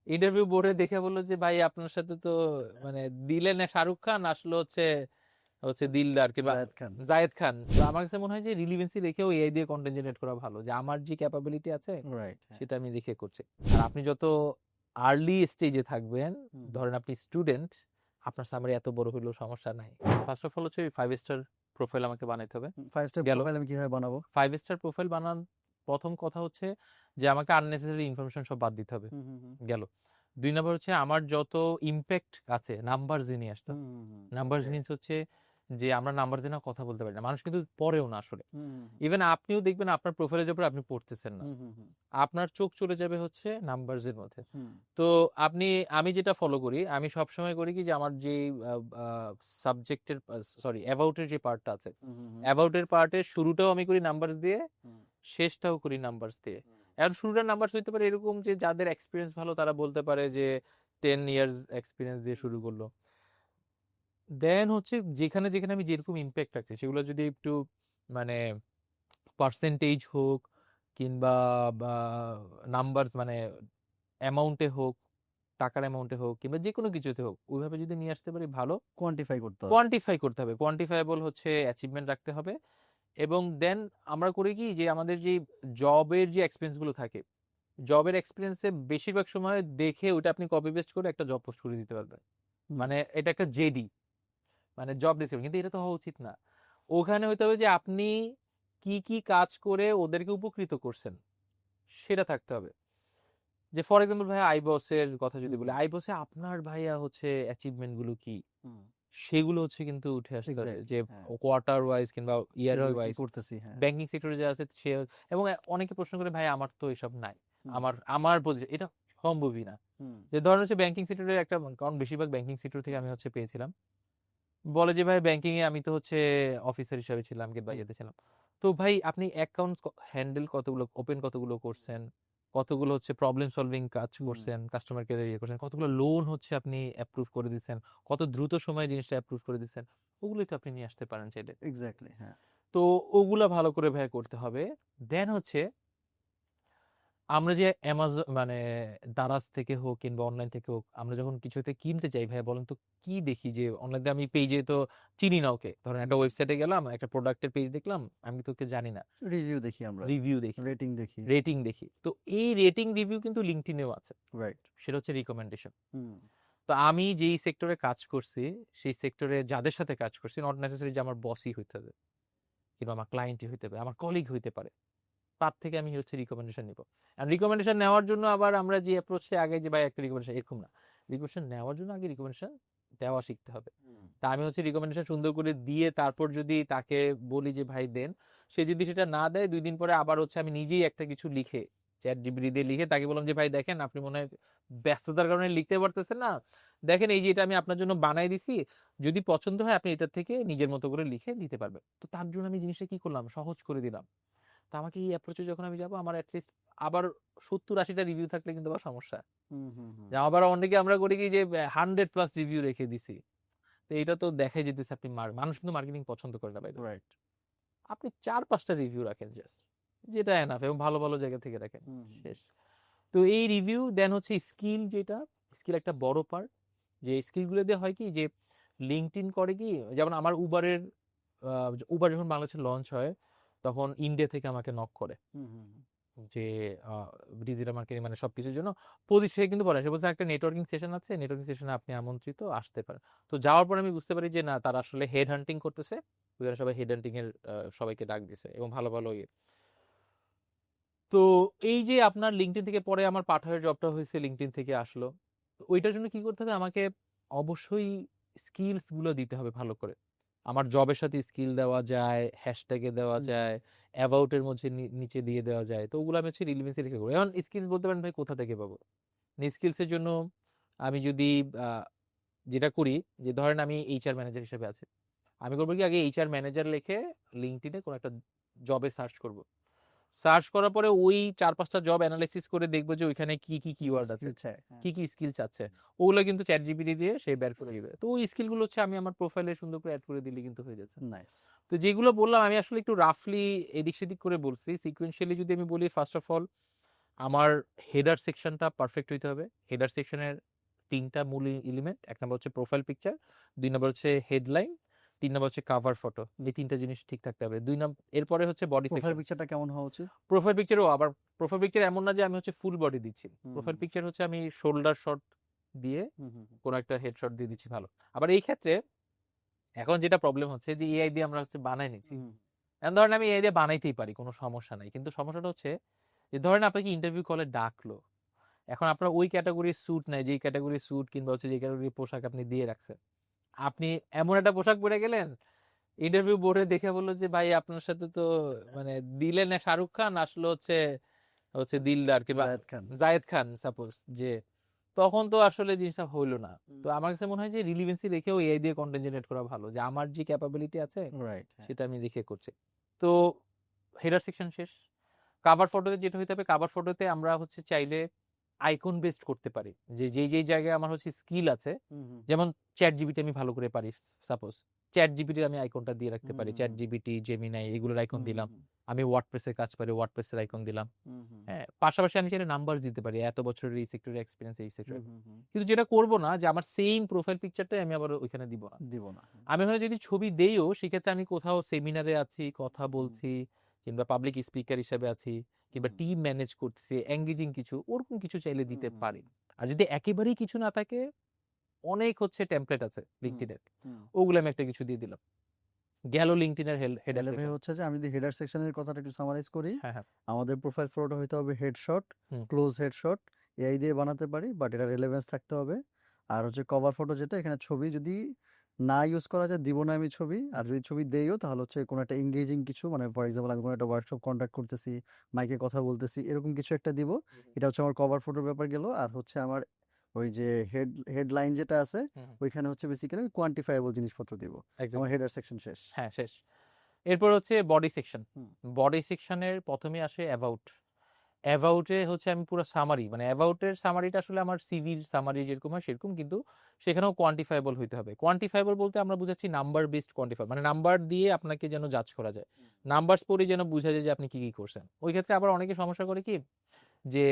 Interview বোর্ডে দেখে বললো যে ভাই আপনার সাথে তো মানে দিলেন না শাহরুখ খান, আসলে হচ্ছে হচ্ছে দিলদার কিংবা জায়েদ খান। জায়েদ খান। তো আমার কাছে মনে হয় যে রিলিভেন্সি রেখেও এআই দিয়ে কন্টেন্ট জেনারেট করা ভালো, যে আমার যে ক্যাপাবিলিটি আছে রাইট, হ্যাঁ। সেটা আমি দেখে করছি। আর আপনি যত আর্লি স্টেজে থাকবেন, হুম, ধরেন আপনি স্টুডেন্ট, আপনার সামারি এত বড় হইলেও সমস্যা নাই। ফার্স্ট অফ অল হচ্ছে 5 স্টার প্রোফাইল আমাকে বানাইতে হবে। 5 স্টার গেল। প্রোফাইল আমি কিভাবে বানাবো? 5 স্টার প্রোফাইল বানান, প্রথম কথা হচ্ছে যে আমাকে আননেসেসারি ইনফরমেশন সব বাদ দিতে হবে। হুম, হুম, হুম, গেল। 2 নম্বর হচ্ছে আমার যত ইম্প্যাক্ট আছে নাম্বার নিয়ে আসতে হুম, হবে। হুম, হুম, নাম্বার ওকে। জিনিস হচ্ছে যে আমরা নাম্বার দিয়ে না কথা বলতে পারি না, মানুষ কিন্তু পড়েও না আসলে। হুম, হুম, ইভেন আপনিও দেখবেন আপনার প্রোফাইলে যাওয়ার পর আপনি পড়তেছেন না, হুম, হুম, হুম, আপনার চোখ চলে যাবে হচ্ছে নাম্বারসের মধ্যে। হুম, তো আপনি, আমি যেটা ফলো করি, আমি সবসময় করি কি যে আমার যে সাবজেক্টের, সরি অ্যাবাউটের যে পার্টটা আছে, হুম, হুম, হুম, অ্যাবাউটের পার্টের শুরুটাও আমি করি নাম্বার দিয়ে, হুম, শেষটাও করি নাম্বার দিয়ে। হুম, এখন শুরুটার নাম্বার হইতে পারে এরকম যে যাদের এক্সপিরিয়েন্স ভালো তারা বলতে পারে যে 10 ইয়ার্স এক্সপিরিয়েন্স দিয়ে শুরু করলো। দেন হচ্ছে যেখানে যেখানে আমি যেরকম ইম্প্যাক্ট রাখছি সেগুলো যদি একটু মানে পার্সেন্টেজ হোক কিংবা নাম্বার মানে অ্যামাউন্টে হোক, টাকার অ্যামাউন্টে হোক কিংবা যে কোনো কিছুতে হোক, ওইভাবে যদি নিয়ে আসতে পারি ভালো। কোয়ান্টিফাই করতে হবে। কোয়ান্টিফাই করতে হবে, কোয়ান্টিফাইবল হচ্ছে অ্যাচিভমেন্ট রাখতে হবে। এবং দেন আমরা করি কি যে আমাদের যে জবের যে এক্সপিরিয়েন্সগুলো থাকে, জবের এক্সপিরিয়েন্সে বেশিরভাগ সময় দেখে ওটা আপনি কপি পেস্ট করে একটা জব পোস্ট করে দিতে পারবেন। হুম, মানে এটা একটা জেডি, মানে জব ডিসক্রিপশন, কিন্তু এটা তো হওয়া উচিত না। ওখানে হইতে হবে যে আপনি কি কি কাজ করে ওদেরকে উপকৃত করছেন সেটা থাকতে হবে। যে ফর এক্সাম্পল ভাইয়া আইবসের কথা যদি হুম, বলি, আইবসে আপনার ভাইয়া হচ্ছে অ্যাচিভমেন্ট গুলো কি, হুম, সেগুলো হচ্ছে কিন্তু উঠে আসতে হবে, এক্স্যাক্টলি, যে হ্যাঁ। কোয়ার্টার ওয়াইজ কিংবা ইয়ার কিভাবে কি ওয়াইজ। করতেছি, হ্যাঁ। ব্যাংকিং সেক্টরে যে আছে সে, এবং অনেকে প্রশ্ন করে ভাই আমার তো এসব নাই, হুম, আমার আমার পজিশন এটা সম্ভবই না। হুম, যে ধরেন হচ্ছে ব্যাংকিং সেক্টরের একটা, কারণ বেশিরভাগ ব্যাংকিং সেক্টর থেকে আমি হচ্ছে পেয়েছিলাম, বলে যে ভাই ব্যাংকিং এ আমি তো হচ্ছে অফিসার হিসাবে ছিলাম কিংবা হুম, ইয়েতে ছিলাম। তো ভাই আপনি অ্যাকাউন্ট হ্যান্ডেল কতগুলো, ওপেন কতগুলো করছেন, কতগুলো হচ্ছে প্রবলেম সলভিং কাজ হুম, করছেন, কাস্টমার কেয়ারে ইয়ে করছেন, কতগুলো লোন হচ্ছে আপনি অ্যাপ্রুভ করে দিচ্ছেন, কত দ্রুত সময়ে জিনিসটা অ্যাপ্রুভ করে দিচ্ছেন, ওগুলোই তো আপনি নিয়ে আসতে পারেন চাইলে। এক্স্যাক্টলি, হ্যাঁ। তো ওগুলা ভালো করে ভাই করতে হবে। দেন হচ্ছে আমরা যে অ্যামাজন মানে দারাজ থেকে হোক কিংবা অনলাইন থেকে হোক, আমরা যখন কিছুতে কিনতে চাই ভাই বলেন তো কি দেখি, যে অনলাইনে আমি পেজে তো চিনি না ওকে, ধরেন একটা হুম, ওয়েবসাইটে গেলাম, একটা প্রোডাক্টের পেজ দেখলাম, আমি তো ওকে জানি না, রিভিউ দেখি আমরা, রিভিউ দেখি, রেটিং দেখি। রেটিং দেখি। তো এই রেটিং রিভিউ কিন্তু লিঙ্কডইনেও আছে, রাইট। সেটা হচ্ছে রিকমেন্ডেশন। হুম, তো আমি যেই সেক্টরে কাজ করছি, সেই সেক্টরে যাদের সাথে কাজ করছি, নট নেসেসারি যে আমার বসই হইতে হবে কিংবা আমার ক্লায়েন্টই হইতে হবে, আমার কলিগ হইতে পারে, তার থেকে আমি হচ্ছে রিকমেন্ডেশন নিব। আর রিকমেন্ডেশন নেওয়ার জন্য আবার আমরা যে অ্যাপ্রোচে আগে যে ভাই একটা রিকমেন্ডেশন, এরকম না। রিকমেন্ডেশন নেওয়ার জন্য আগে রিকমেন্ডেশন দেওয়া শিখতে হবে। হুম, তা আমি হচ্ছে রিকমেন্ডেশন সুন্দর করে দিয়ে তারপর যদি তাকে বলি যে ভাই দেন, সে যদি সেটা না দেয় 2 দিন পরে আবার হচ্ছে আমি নিজেই একটা কিছু লিখে, চ্যাট জিপিটি দিয়ে লিখে তাকে বললাম যে ভাই দেখেন আপনি মনে হয় ব্যস্ততার কারণে লিখতে পারতেছেন না, দেখেন এই যে এটা আমি আপনার জন্য বানাই দিছি, যদি পছন্দ হয় আপনি এটা থেকে নিজের মতো করে লিখে দিতে পারবেন। তো তার জন্য আমি জিনিসটা কি করলাম, সহজ করে দিলাম। তো আমাকে এই অ্যাপ্রোচে যখন আমি যাবো, আমার অ্যাটলিস্ট আবার 70-80টা রিভিউ থাকলে কিন্তু আবার সমস্যা। হুম, হুম, হুম, যে আবার অনেকে আমরা করি কি যে 100+ রিভিউ রেখে দিছি, তো এটা তো দেখাই যেতেছে আপনি মানুষ কিন্তু মার্কেটিং পছন্দ করে না বাইরে। রাইট। আপনি 4-5টা রিভিউ রাখেন জাস্ট, যেটা এনাফ, এবং ভালো ভালো জায়গা থেকে রাখেন, হুম, হুম, শেষ। তো এই রিভিউ দেন হচ্ছে স্কিল, যেটা স্কিল একটা বড় পার্ট। যে স্কিলগুলো দিয়ে হয় কি যে লিঙ্কডইন করে কি, যেমন আমার উবারের, উবার যখন বাংলাদেশে লঞ্চ হয় তখন ইন্ডিয়া থেকে আমাকে নক করে হুম, হুম, হুম, যে ডিজিটাল মার্কেটিং মানে সবকিছুর জন্য সে কিন্তু বলে, সে বলছে একটা নেটওয়ার্কিং সেশন আছে, নেটওয়ার্কিং সেশনে আপনি আমন্ত্রিত, আসতে পারেন। তো যাওয়ার পর আমি বুঝতে পারি যে না, তারা আসলে হেড হান্টিং করতেছে, ওখানে সবাই হেড হান্টিং এর সবাইকে ডাক দিছে এবং ভালো ভালো ইয়ে। তো এই যে আপনার লিঙ্কডইন থেকে পরে আমার পাঠাওয়ের জবটা হয়েছে লিঙ্কডইন থেকে আসলো, তো ওইটার জন্য কি করতে হবে, আমাকে অবশ্যই স্কিলস গুলো দিতে হবে ভালো করে। আমার জবের সাথে স্কিল দেওয়া যায়, হ্যাশট্যাগে দেওয়া হুম, যায়, অ্যাবাউটের মধ্যে নিচে দিয়ে দেওয়া যায়। তো ওগুলো আমি হচ্ছে রিলেভেন্সি রেখে করি। এখন স্কিলস বলতে পারেন ভাই কোথা থেকে পাবো, স্কিলসের জন্য আমি যদি আহ, যেটা করি, যে ধরেন আমি এইচআর ম্যানেজার হিসেবে আছি, আমি করবো কি আগে এইচআর ম্যানেজার লিখে লিঙ্কডইনে কোনো একটা জবে সার্চ করব। সার্চ করার পরে ওই 4-5টা জব অ্যানালাইসিস করে দেখবো যে ওইখানে কি কি কি কি কিওয়ার্ড আছে, স্কিল চাই, হ্যাঁ। কি কি স্কিল চাচ্ছে, ওগুলো কিন্তু চ্যাট জিপিটি দিয়ে সে বের করে দিবে। তো ওই স্কিলগুলো হচ্ছে আমি আমার প্রোফাইলে সুন্দর করে অ্যাড করে দিলে কিন্তু হয়ে যাচ্ছে। নাইস। তো যেগুলো বললাম আমি আসলে একটু রাফলি এদিক সেদিক করে বলছি, সিকুয়েন্সিয়ালি যদি আমি বলি, ফার্স্ট অফ অল আমার হেডার সেকশনটা পারফেক্ট হইতে হবে। হেডার সেকশনের ৩টা মূল এলিমেন্ট। ১ নাম্বার হচ্ছে প্রোফাইল পিকচার, ২ নাম্বার হচ্ছে হেডলাইন, ৩ নাম্বার হচ্ছে কভার ফটো। এই ৩টা জিনিস ঠিক থাকতে হবে। এরপরে হচ্ছে বডি প্রোফাইল সেকশন। পিকচারটা কেমন হওয়া উচিত? প্রোফাইল পিকচারও আবার প্রোফাইল পিকচার এমন না যে আমি হচ্ছে ফুল বডি দিচ্ছি। হুম, প্রোফাইল হুম, পিকচার হচ্ছে আমি শোল্ডার শট দিয়ে হুম, হুম, হুম, কোনো একটা হেডশট দিয়ে দিচ্ছি ভালো। আবার এই ক্ষেত্রে এখন যেটা প্রবলেম হচ্ছে যে এআই দিয়ে আমরা হচ্ছে বানায় নিচ্ছি। হুম, এখন ধরেন আমি এআই দিয়ে বানাইতেই পারি, কোনো সমস্যা নাই। কিন্তু সমস্যাটা হচ্ছে যে ধরেন আপনাকে ইন্টারভিউ কলে ডাকলো। এখন আপনার ওই ক্যাটাগরির স্যুট নাই, যেই ক্যাটাগরির স্যুট কিংবা হচ্ছে যে ক্যাটাগরির পোশাক আপনি দিয়ে রাখছেন। আপনি এমন একটা পোশাক পরে গেলেন, ইন্টারভিউ বোর্ডে দেখে বললো যে ভাই আপনার সাথে তো মানে দিলেন না শাহরুখ খান, আসলে হচ্ছে হচ্ছে দিলদার কিংবা জায়েদ খান। জায়েদ খান সাপোজ, যে তখন তো আসলে জিনিসটা হইলো না। হুম, তো আমার কাছে মনে হয় যে রিলিভেন্সি রেখেও এআই দিয়ে কন্টেন্ট জেনারেট করা ভালো, যে আমার যে ক্যাপাবিলিটি আছে রাইট, হ্যাঁ। সেটা আমি রেখে করছি। তো হেডার সেকশন শেষ। কাভার ফটোতে যেটা হইতে হবে, কাভার ফটোতে আমরা হচ্ছে চাইলে আইকন বেসড করতে পারি, যে যেই জায়গায় আমার হচ্ছে স্কিল আছে। হুম, হুম, যেমন চ্যাট জিপিটি আমি ভালো করে পারি, সাপোজ চ্যাট জিপিটির আমি আইকনটা দিয়ে রাখতে হুম, পারি, হুম, চ্যাট হুম, জিপিটি, জেমিনাই এগুলোর আইকন হুম, দিলাম। হুম, আমি ওয়ার্ডপ্রেসের কাজ পারি, ওয়ার্ডপ্রেসের আইকন দিলাম। হুম, হুম, হ্যাঁ, পাশাপাশি আমি চাইলে নাম্বার দিতে পারি, এত বছরের এই সেক্টরের এক্সপিরিয়েন্স এই সেক্টরে। হুম, হুম, হুম, কিন্তু যেটা করব না যে আমার সেম প্রোফাইল পিকচারটাই আমি আবার ওইখানে দিব না। দিব না। হুম, আমি ওখানে যদি ছবি দেইও সেক্ষেত্রে আমি কোথাও সেমিনারে আছি, কথা হুম, বলছি, কিংবা পাবলিক স্পিকার হিসেবে আছি, কিংবা হুম, টিম ম্যানেজ করতেছি, এঙ্গেজিং কিছু ওরকম কিছু চাইলে হুম, দিতে হুম, পারি। আর যদি একেবারেই কিছু না থাকে, অনেক হচ্ছে টেমপ্লেট আছে হুম, লিঙ্কডইনের, হুম। ওগুলো আমি একটা কিছু দিয়ে দিলাম। গেল লিঙ্কডইনের হেডার তাহলে ভাই সেকশন। হচ্ছে যে আমি যদি হেডার সেকশনের কথাটা একটু সামারাইজ করি, হ্যাঁ, হ্যাঁ। আমাদের প্রোফাইল ফটোটা হইতে হবে হেডশট, হুম, ক্লোজ হেডশট, এআই দিয়ে বানাতে পারি, বাট এটা রেলেভেন্স থাকতে হবে। আর হচ্ছে কভার ফটো, যেটা এখানে ছবি যদি না ইউজ করা যায় দিব না আমি ছবি। আর হুম, যদি ছবি দেইও তাহলে হচ্ছে কোনো একটা এঙ্গেজিং কিছু, মানে ফর এক্সাম্পল আমি কোনো একটা ওয়ার্কশপ কন্ডাক্ট করতেছি, মাইকে কথা বলতেছি, এরকম কিছু একটা দিব। হুম, এটা হচ্ছে আমার কভার ফটোর ব্যাপার গেল। আর হচ্ছে আমার ওই যে হেডলাইন যেটা আছে, হুম, হুম, ওইখানে হচ্ছে বেসিক্যালি আমি কোয়ান্টিফাইবল জিনিসপত্র দিব। আমার এক্স্যাক্টলি। হেডার সেকশন শেষ। হ্যাঁ, শেষ। এরপর হচ্ছে বডি সেকশন। হুম, বডি সেকশনের প্রথমে আসে অ্যাবাউট। অ্যাবাউটে হচ্ছে আমি পুরো সামারি, মানে অ্যাবাউটের সামারিটা আসলে আমার সিভির সামারি যেরকম হয় সেরকম, কিন্তু সেখানেও কোয়ান্টিফাইবল হইতে হবে। কোয়ান্টিফাইবল বলতে আমরা বুঝাচ্ছি নাম্বার বেসড কোয়ান্টিফাই, মানে নাম্বার দিয়ে আপনাকে যেন জাজ করা যায়। নাম্বারস পড়ে যেন বোঝা যায় যে আপনি কি করছেন। ওই ক্ষেত্রে আবার অনেকে সমস্যা করে কি, যে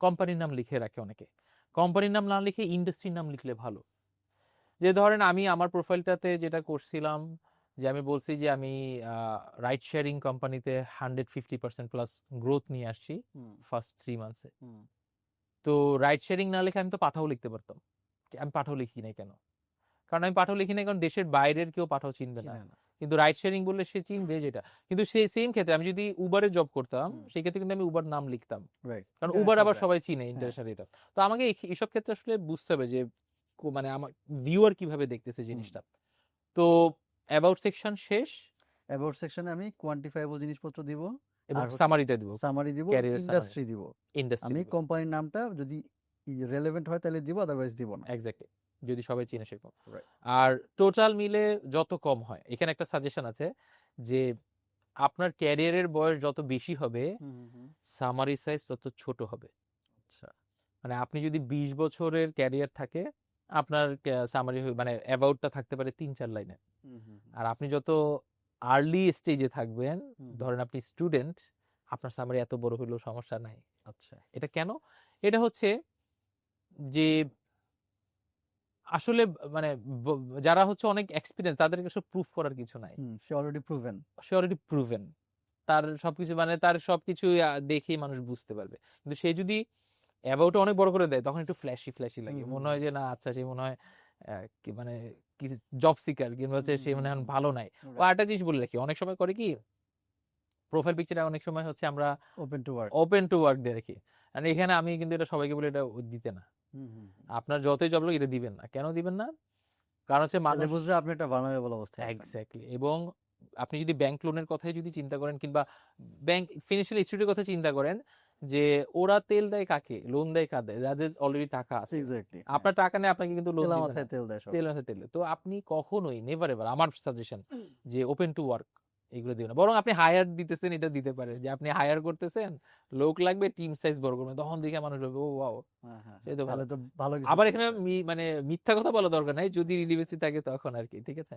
কোম্পানির নাম লিখে রাখে অনেকে। কোম্পানির নাম না লিখে ইন্ডাস্ট্রির নাম লিখলে ভালো। যে ধরেন আমি আমার প্রোফাইলটাতে যেটা করছিলাম, যে আমি বলছি যে আমি রাইড শেয়ারিং কোম্পানিতে 150% প্লাস গ্রোথ নিয়ে আসছি হুম, ফার্স্ট 3 মান্থসে। হুম, তো রাইড শেয়ারিং না লিখে আমি তো পাঠাও লিখতে পারতাম। আমি পাঠাও লিখি নাই কেন? কারণ আমি পাঠাও লিখি নাই কারণ দেশের বাইরের কেউ পাঠাও চিনবে না। চিনে না। কিন্তু রাইড শেয়ারিং বললে সে চিনবে যেটা। কিন্তু সেই সেম ক্ষেত্রে আমি যদি উবারে জব করতাম, হুম, সেই ক্ষেত্রে কিন্তু আমি উবার নাম লিখতাম। রাইট, কারণ উবার ইন্টারন্যাশনাল আবার ব্র্যান্ড। সবাই চিনে, হ্যাঁ। ইন্টারন্যাশনাল এটা। তো আমাকে এসব ক্ষেত্রে আসলে বুঝতে হবে যে মানে আমার ভিউয়ার কিভাবে দেখতেছে হুম। জিনিসটা। তো অ্যাবাউট সেকশন শেষ, অ্যাবাউট সেকশনে আমি কোয়ান্টিফাইবল জিনিসপত্র দিব। এবং আর হচ্ছে সামারিটা দিব, সামারি দিব, ক্যারিয়ার সামারি, ইন্ডাস্ট্রি দিব। ইন্ডাস্ট্রি আমি দিব। কোম্পানির নামটা যদি রেলেভেন্ট হয় তাহলে দিব, আদারওয়াইজ দিব না। এক্স্যাক্টলি, যদি সবাই চিনে সেরকম। রাইট। আর টোটাল মিলে যত কম হয়, এখানে একটা সাজেশন আছে যে আপনার ক্যারিয়ারের বয়স যত বেশি হবে, হুম, হুম, হুম। সামারি সাইজ তত ছোট হবে। আচ্ছা। মানে আপনি যদি 20 বছরের ক্যারিয়ার থাকে, আপনার সামারি মানে অ্যাবাউটটা থাকতে পারে 3-4 লাইনে। হুম, হুম, হুম, আর আপনি যত আর্লি স্টেজে থাকবেন, হুম, হুম। ধরেন আপনি স্টুডেন্ট, আপনার সামারি এত বড় হইলেও সমস্যা নাই। আচ্ছা। এটা কেন? এটা হচ্ছে যে আসলে মানে যারা হচ্ছে অনেক এক্সপিরিয়েন্স তাদেরকে সব প্রুফ করার কিছু নাই। হুম, সে অলরেডি প্রুভেন। সে অলরেডি প্রুভেন। তার সবকিছু মানে তার সবকিছু দেখেই মানুষ বুঝতে পারবে। কিন্তু সে যদি অ্যাবাউট অনেক বড় করে দেয় তখন একটু ফ্ল্যাশি হুম, লাগে। হুম, মনে হুম, হয় যে না আচ্ছা সে মনে হয় কি মানে কিছু জব সিকার কিংবা হুম, হচ্ছে হুম, সে হুম, মনে হয় হুম। ভালো নাই। ও রাইট। আরেকটা জিনিস বলে রাখি, অনেক সময় করে কি প্রোফাইল পিকচারে অনেক সময় হচ্ছে আমরা open to work. Open to work দিয়ে রাখি। আর এখানে আমি কিন্তু এটা সবাইকে বলি এটা দিতে না। হুম, হুম, হুম। আপনার যতই জব লোক এটা দিবেন না। কেন দিবেন না? কারণ হচ্ছে তাহলে মানুষ বুঝবে আপনি একটা ভালনারেবল অবস্থায় আছেন। এক্স্যাক্টলি। এবং আপনি যদি ব্যাংক লোনের কথাই যদি চিন্তা করেন কিংবা ব্যাংক ফিনান্সিয়াল ইনস্টিটিউটের কথা চিন্তা করেন, যে ওরা তেল দেয় কাকে? লোন দেয় কাদের? যাদের অলরেডি টাকা আছে। এক্স্যাক্টলি, হ্যাঁ। আপনার টাকা নেই আপনাকে কিন্তু লোন তেলা দিবে না। মাথায় তেল দেয় সব। তেল আছে তেলে। তো আপনি কখনোই নেভার এভার আমার সাজেশন যে ওপেন টু ওয়ার্ক এগুলো দিবেন না। বরং আপনি হায়ার দিতেছেন এটা দিতে পারেন, যে আপনি হায়ার করতেছেন, লোক লাগবে, টিম সাইজ বড় করবেন। তখন দেখে মানুষ বলবে ও ওয়াও, হ্যাঁ, হ্যাঁ, সে হ্যাঁ। তো ভালো। তাহলে তো ভালো কিছু আবার এখানে করছে। মানে মিথ্যা কথা বলা দরকার নাই, যদি রিলিভেন্সি থাকে তখন আর কি, ঠিক আছে?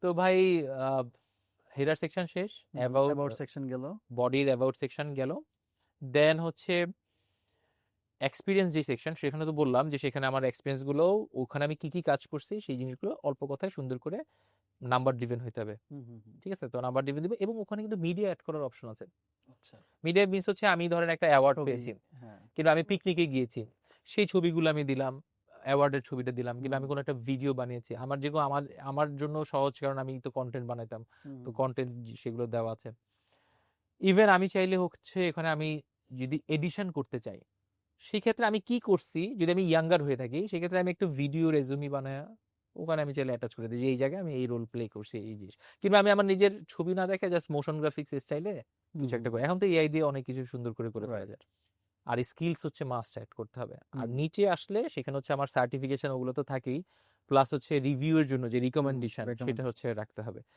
তো ভাই হেডার সেকশন শেষ, হুম, অ্যাবাউট অ্যাবাউট সেকশন গেল। বডির অ্যাবাউট সেকশন গেল। দেন হচ্ছে এক্সপিরিয়েন্স যে সেকশন, সেখানে তো বললাম যে সেখানে আমার এক্সপিরিয়েন্স গুলো, ওখানে আমি কি কি কাজ করছি সেই জিনিসগুলো অল্প কথায় সুন্দর করে নাম্বার ডিভেন হইতে হবে। হুম হুম হুম। ঠিক আছে, তো নাম্বার ডিভেন দিবে, এবং ওখানে কিন্তু মিডিয়া অ্যাড করার অপশন আছে। আচ্ছা। মিডিয়া মিনস হচ্ছে আমি ধরেন একটা অ্যাওয়ার্ড ছবি। পেয়েছি, হ্যাঁ। কিংবা আমি পিকনিকে গিয়েছি, সেই ছবিগুলো আমি দিলাম, অ্যাওয়ার্ডের ছবিটা দিলাম, কিংবা আমি হুম কোনো একটা ভিডিও বানিয়েছি আমার, যেগুলো আমার আমার জন্য সহজ, কারণ আমি তো কন্টেন্ট বানাইতাম, হুম তো কন্টেন্ট সেগুলো দেওয়া আছে। ইভেন আমি চাইলে হচ্ছে এখানে আমি যদি এডিশন করতে চাই, সেক্ষেত্রে আমি কি করছি, যদি আমি ইয়াঙ্গার হয়ে থাকি সেক্ষেত্রে আমি একটু ভিডিও রেজুমি বানায় ওখানে আমি চাইলে অ্যাটাচ করে দিই যে এই জায়গায় আমি এই রোল প্লে করছি, এই জিনিস, কিংবা আমি আমার নিজের ছবি না দেখে জাস্ট মোশন গ্রাফিক্স স্টাইলে হুম কিছু একটা হুম করে। এখন তো এআই দিয়ে অনেক কিছু সুন্দর করে করে ফেলা রাইট। যায়। আর স্কিলস হচ্ছে মাস্ট অ্যাড করতে হবে। আর হুম নিচে আসলে সেখানে হচ্ছে আমার সার্টিফিকেশন ওগুলো তো থাকেই, প্লাস হচ্ছে রিভিউ এর জন্য যে হুম রিকমেন্ডেশন সেটা রেকমেন্ডেশন। হচ্ছে রাখতে হবে।